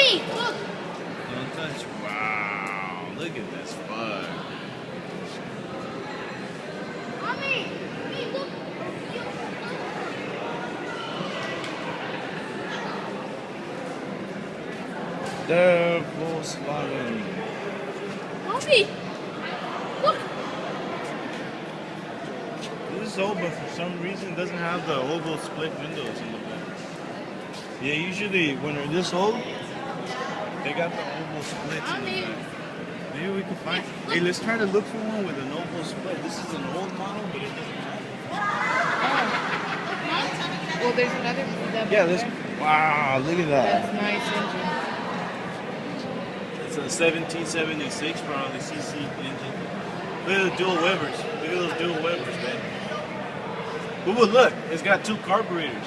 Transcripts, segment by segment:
Mommy, look. Don't touch. Wow, look at this bug. Mommy, look. The Volkswagen. Mommy, look. This is old, but for some reason it doesn't have the oval split windows in the back. Yeah, usually when they're this old, they got the oval splits in the back. Maybe we can find. Hey, let's try to look for one with an oval split. This is an old model, but it doesn't have it. Well, there's another. Yeah, let's. Wow, look at that. That's nice engine. It's a 1776 probably CC engine. Look at the dual Webers. Look at those dual Webers, man. But look, it's got two carburetors.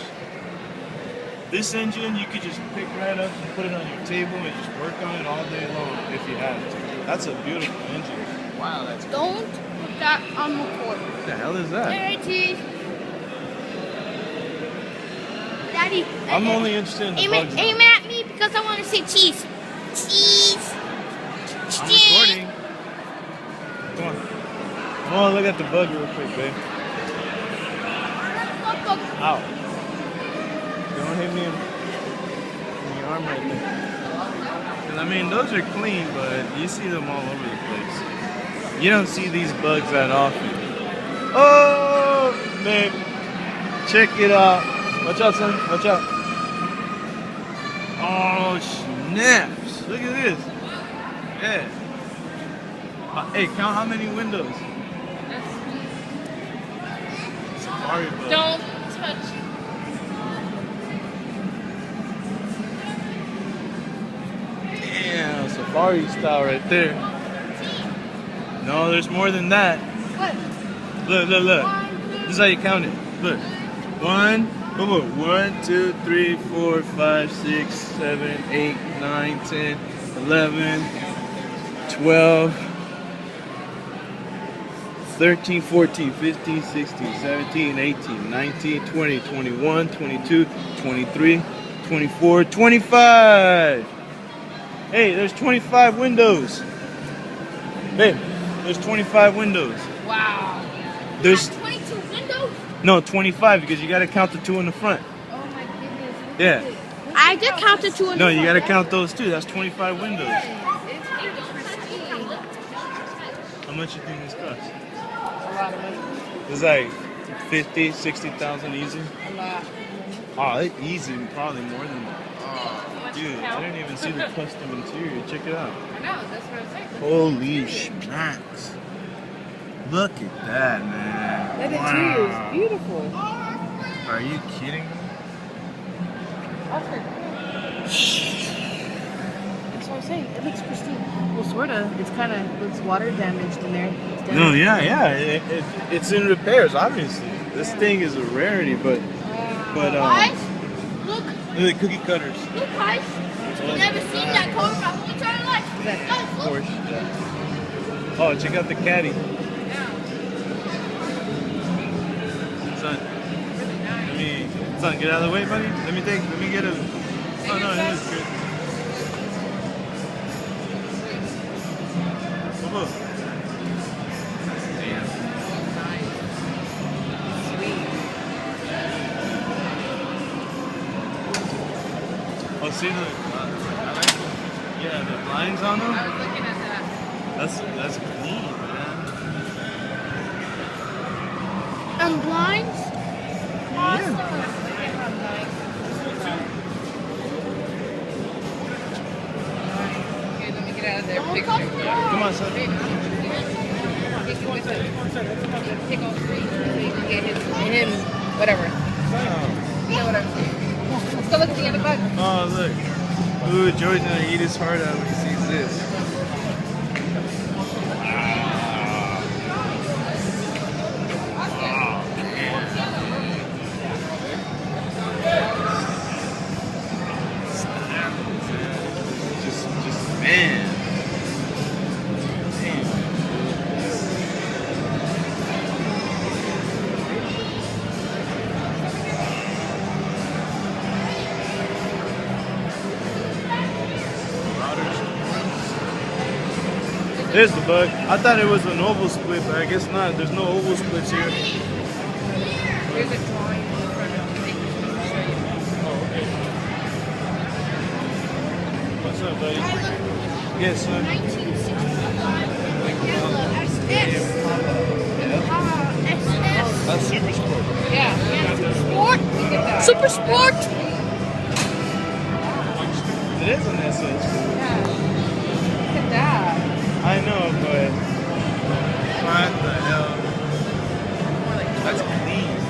This engine you could just pick right up and put it on your table and just work on it all day long if you have to. That's a beautiful engine. Wow, that's cool. Don't put that on the court. What the hell is that? Daddy. I'm only interested in the bugs now. Aim at me because I want to say cheese. Cheese. I'm recording. Come on. Come on, look at the bug real quick, babe. Ow. Don't hit me in the arm right there. 'Cause, I mean, those are clean, but you see them all over the place. You don't see these bugs that often. Oh, babe. Check it out. Watch out, son. Watch out. Oh, snaps. Look at this. Yeah. Hey, count how many windows. Safari bug. Don't touch. Damn, safari style right there. No, there's more than that. What? Look. This is how you count it. Look. 1, 2, 3, 4, 5, 6, 7, 8, 9, 10, 11, 12, 13, 14, 15, 16, 17, 18, 19, 20, 21, 22, 23, 24, 25. Hey, there's 25 windows. Babe, there's 25 windows. Wow. There's 22 windows? no 25 because you got to count the 2 in the front. Oh my goodness. Yeah. I did count the 2 in No, the you got front. to count those too. That's 25 windows. It's pristine. How much you think this costs? A lot of money. It's like 50, 60,000 easy. A lot. Oh, it's easy, probably more than that. Oh, dude, I didn't even see the custom interior. Check it out. I know. That's what I'm saying. Holy smacks. Look at that, man. That interior is beautiful. Are you kidding me? Oscar. That's what I'm saying. It looks pristine. Well, sort of. It's kind of looks water damaged in there. It's No, damaged. yeah. It's in repairs, obviously. This thing is a rarity, but Guys, look, look at cookie cutters. look, guys. You've never seen that car my whole entire life. Guys, look. Porsche. Oh, check out the caddy. Son, get out of the way, buddy. Let me get a. Oh no, it is good. Come on. Oh, see the, yeah, the blinds on them. I was looking at that. That's clean, man. And blinds? Yeah. Okay, let me get out of their picture. Come on, son. Take all three so you can get him, whatever. You know what I'm saying. Let's go look at the other bug. Oh, look. Ooh, George's gonna eat his heart out when he sees this. Just man. Damn. There's the bug. I thought it was an oval split, but I guess not. There's no oval splits here. There's a drawing in front of the thing. Show you. Oh, okay. What's up, buddy? I look Yes, son. 1965 yellow SS. SS. That's super sport. Yeah. Sport. Look at that. Super sport. It is an SS. Yeah. Look at that. I know, but what the hell? That's clean.